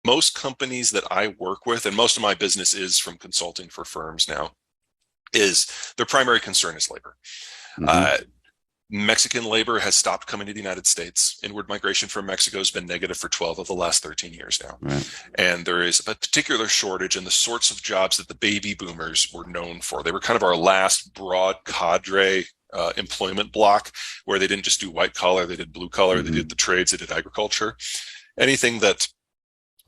most companies that I work with, and most of my business is from consulting for firms now, is their primary concern is labor. Mm-hmm. Mexican labor has stopped coming to the United States. Inward migration from Mexico has been negative for 12 of the last 13 years now. Right. And there is a particular shortage in the sorts of jobs that the baby boomers were known for. They were kind of our last broad cadre employment block, where they didn't just do white collar, they did blue collar, they did the trades, they did agriculture. Anything that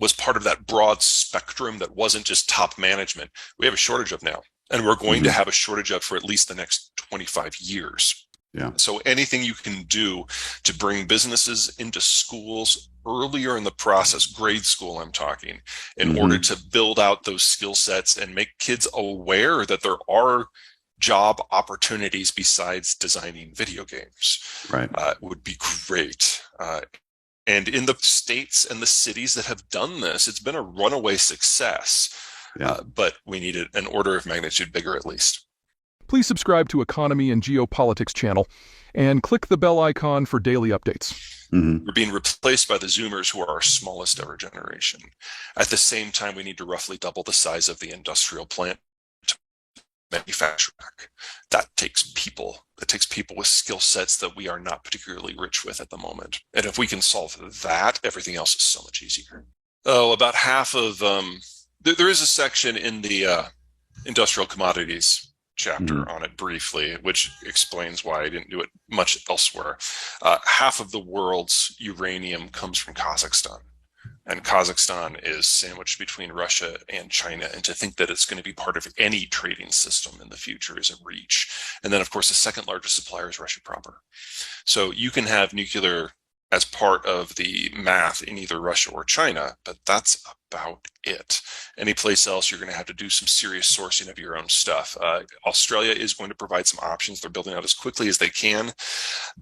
was part of that broad spectrum that wasn't just top management, we have a shortage of now. And we're going to have a shortage of for at least the next 25 years. Yeah. So anything you can do to bring businesses into schools earlier in the process, grade school I'm talking, in order to build out those skill sets and make kids aware that there are job opportunities besides designing video games, Right. Would be great. And in the states and the cities that have done this, it's been a runaway success. Yeah. But we need it an order of magnitude bigger at least. Please subscribe to Economy and Geopolitics channel and click the bell icon for daily updates. We're being replaced by the Zoomers, who are our smallest ever generation. At the same time, we need to roughly double the size of the industrial plant to manufacture. That takes people. That takes people with skill sets that we are not particularly rich with at the moment. And if we can solve that, everything else is so much easier. Oh, about half of there is a section in the industrial commodities chapter on it briefly, which explains why I didn't do it much elsewhere. Half of the world's uranium comes from Kazakhstan, and Kazakhstan is sandwiched between Russia and China, and to think that it's going to be part of any trading system in the future is a reach. And then, of course, the second largest supplier is Russia proper. So you can have nuclear as part of the math in either Russia or China, but that's about it. Any place else, you're going to have to do some serious sourcing of your own stuff. Australia is going to provide some options. They're building out as quickly as they can,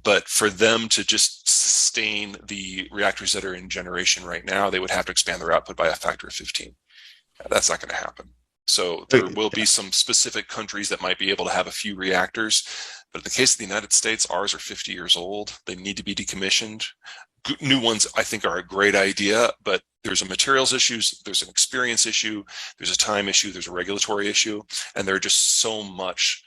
but for them to just sustain the reactors that are in generation right now, they would have to expand their output by a factor of 15. That's not going to happen. So there will be some specific countries that might be able to have a few reactors. But in the case of the United States, ours are 50 years old. They need to be decommissioned. New ones, I think, are a great idea, but there's a materials issue, there's an experience issue, there's a time issue, there's a regulatory issue, and they're just so much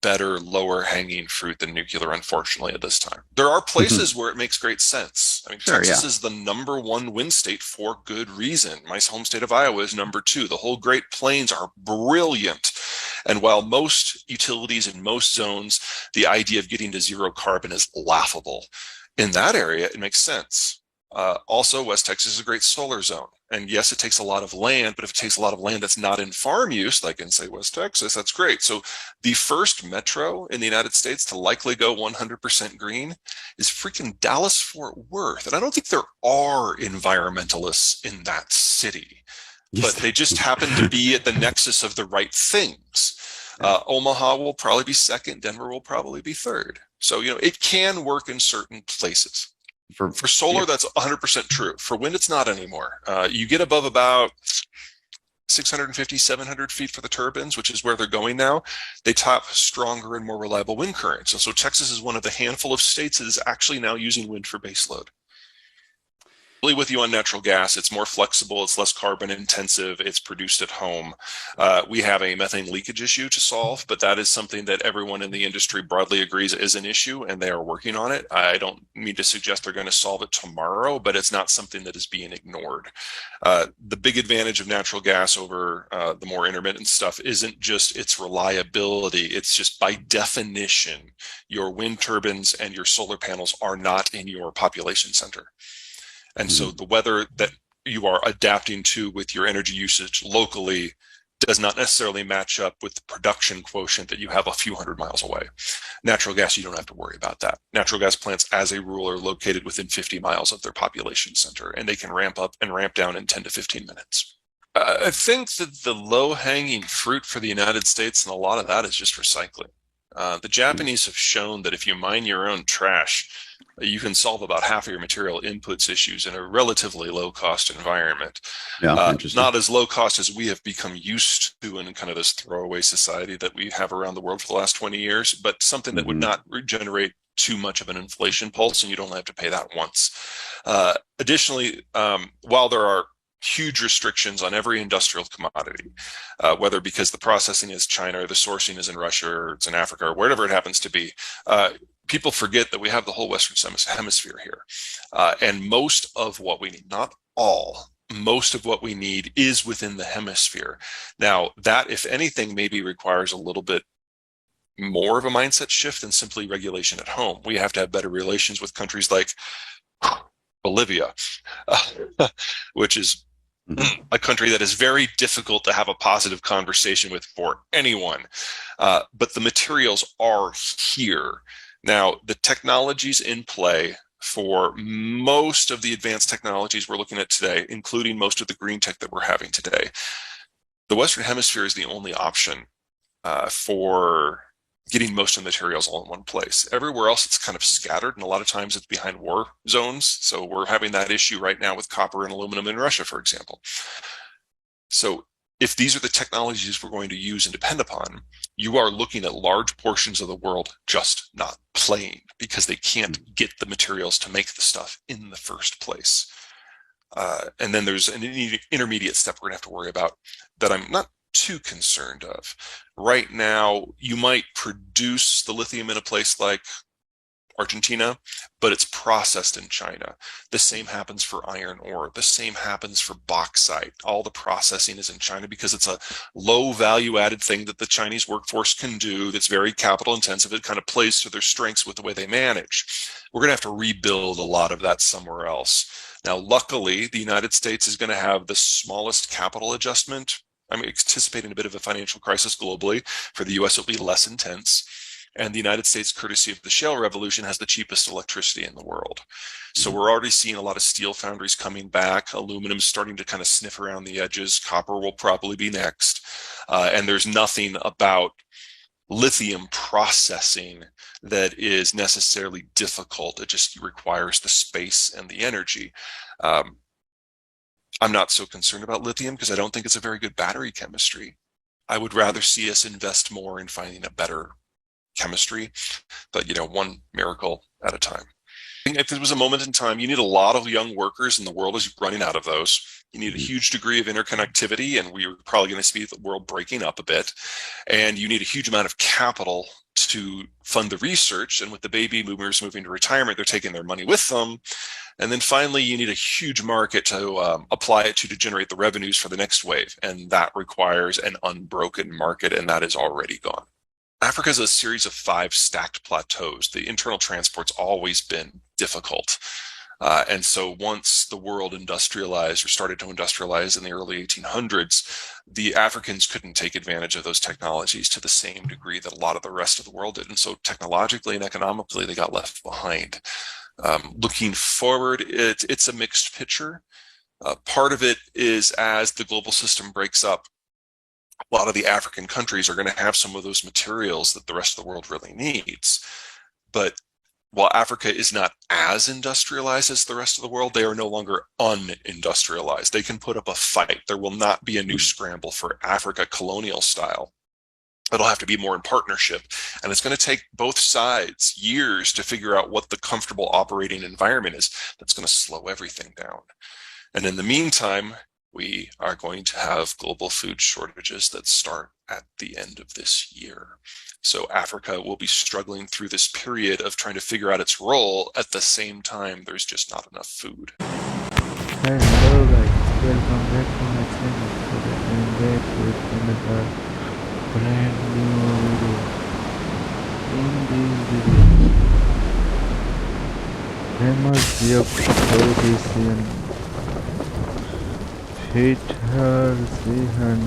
better lower hanging fruit than nuclear, unfortunately, at this time. There are places where it makes great sense. I mean, Texas is the #1 wind state for good reason. My home state of Iowa is #2. The whole Great Plains are brilliant. And while most utilities in most zones, the idea of getting to zero carbon is laughable, in that area, it makes sense. Also, West Texas is a great solar zone. And yes, it takes a lot of land, but if it takes a lot of land that's not in farm use, like in, say, West Texas, that's great. So the first metro in the United States to likely go 100% green is freaking Dallas-Fort Worth. And I don't think there are environmentalists in that city, but they just happen to be at the nexus of the right things. Omaha will probably be second. Denver will probably be third. So, it can work in certain places. For solar, that's 100% true. For wind, it's not anymore. You get above about 650, 700 feet for the turbines, which is where they're going now. They tap stronger and more reliable wind currents. And so Texas is one of the handful of states that is actually now using wind for baseload. With you on natural gas, it's more flexible, it's less carbon intensive, it's produced at home. We have a methane leakage issue to solve, but that is something that everyone in the industry broadly agrees is an issue, and they are working on it. I don't mean to suggest they're going to solve it tomorrow, but it's not something that is being ignored. The big advantage of natural gas over the more intermittent stuff isn't just its reliability, it's just by definition, your wind turbines and your solar panels are not in your population center. And so the weather that you are adapting to with your energy usage locally does not necessarily match up with the production quotient that you have a few hundred miles away. Natural gas, you don't have to worry about that. Natural gas plants, as a rule, are located within 50 miles of their population center, and they can ramp up and ramp down in 10 to 15 minutes. I think that the low-hanging fruit for the United States, and a lot of that is just recycling. The Japanese have shown that if you mine your own trash, you can solve about half of your material inputs issues in a relatively low-cost environment. Not as low cost as we have become used to in kind of this throwaway society that we have around the world for the last 20 years, but something that would not regenerate too much of an inflation pulse, and you'd only have to pay that once. Additionally, while there are huge restrictions on every industrial commodity, whether because the processing is China or the sourcing is in Russia or it's in Africa or wherever it happens to be. People forget that we have the whole Western Hemisphere here. And most of what we need, not all, most of what we need is within the hemisphere. Now, that, if anything, maybe requires a little bit more of a mindset shift than simply regulation at home. We have to have better relations with countries like Bolivia, which is a country that is very difficult to have a positive conversation with for anyone. But the materials are here. Now, the technologies in play for most of the advanced technologies we're looking at today, including most of the green tech that we're having today, the Western Hemisphere is the only option for getting most of the materials all in one place. Everywhere else, it's kind of scattered, and a lot of times it's behind war zones. So we're having that issue right now with copper and aluminum in Russia, for example. So if these are the technologies we're going to use and depend upon, you are looking at large portions of the world just not playing because they can't get the materials to make the stuff in the first place. And then there's an intermediate step we're going to have to worry about that I'm not too concerned of. Right now, you might produce the lithium in a place like Argentina, but it's processed in China. The same happens for iron ore. The same happens for bauxite. All the processing is in China because it's a low value added thing that the Chinese workforce can do that's very capital intensive. It kind of plays to their strengths with the way they manage. We're going to have to rebuild a lot of that somewhere else. Now, luckily, the United States is going to have the smallest capital adjustment. I'm anticipating a bit of a financial crisis globally. For the US, it'll be less intense. And the United States, courtesy of the shale revolution, has the cheapest electricity in the world. So we're already seeing a lot of steel foundries coming back. Aluminum is starting to kind of sniff around the edges. Copper will probably be next. And there's nothing about lithium processing that is necessarily difficult. It just requires the space and the energy. I'm not so concerned about lithium because I don't think it's a very good battery chemistry. I would rather see us invest more in finding a better chemistry, but one miracle at a time. If there was a moment in time, you need a lot of young workers, and the world is running out of those. You need a huge degree of interconnectivity, and we're probably going to see the world breaking up a bit. And you need a huge amount of capital to fund the research. And with the baby boomers moving to retirement, they're taking their money with them. And then finally, you need a huge market to apply it to generate the revenues for the next wave. And that requires an unbroken market, and that is already gone. Africa is a series of 5 stacked plateaus. The internal transport's always been difficult. And so once the world industrialized or started to industrialize in the early 1800s, the Africans couldn't take advantage of those technologies to the same degree that a lot of the rest of the world did. And so technologically and economically, they got left behind. Looking forward, it's a mixed picture. Part of it is as the global system breaks up, a lot of the African countries are going to have some of those materials that the rest of the world really needs. But while Africa is not as industrialized as the rest of the world, they are no longer unindustrialized. They can put up a fight. There will not be a new scramble for Africa colonial style. It'll have to be more in partnership. And it's going to take both sides years to figure out what the comfortable operating environment is that's going to slow everything down. And in the meantime, we are going to have global food shortages that start at the end of this year. So Africa will be struggling through this period of trying to figure out its role. At the same time, there's just not enough food. Hey, hello guys, welcome back to my channel. Today I am back with another brand new video. In this video, famous geopolitician Zeihan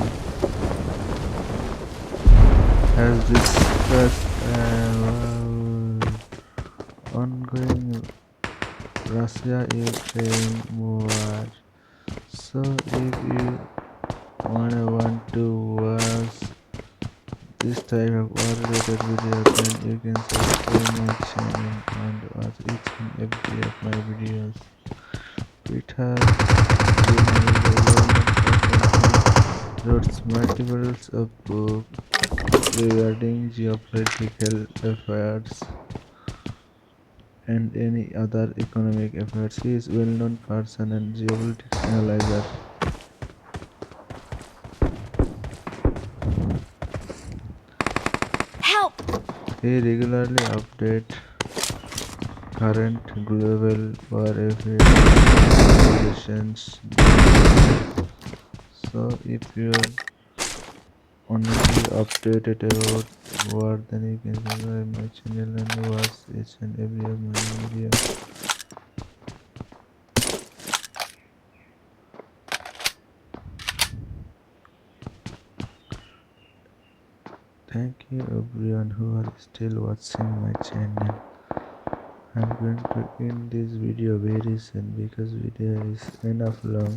has discussed ongoing Russia-Ukraine war. So if you want to watch this type of war-related video, then you can subscribe my channel and watch each and every of my videos. Peter wrote multiples of books regarding geopolitical affairs and any other economic affairs. He is a well-known person and geopolitics analyzer. He regularly updates current global war affairs conversations. So if you're honestly updated about war, then you can subscribe my channel and watch each and every of my video. Thank you everyone who are still watching my channel. I'm going to end this video very soon because video is enough long.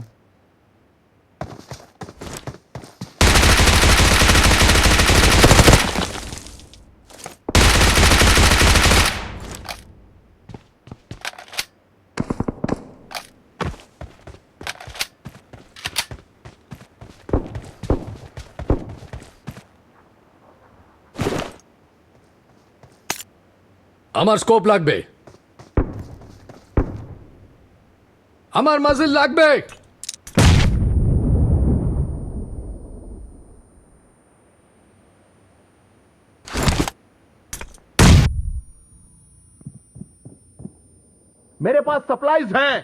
আমার scope লাগবে, আমার মাজিল লাগবে। मेरे पास supplies हैं।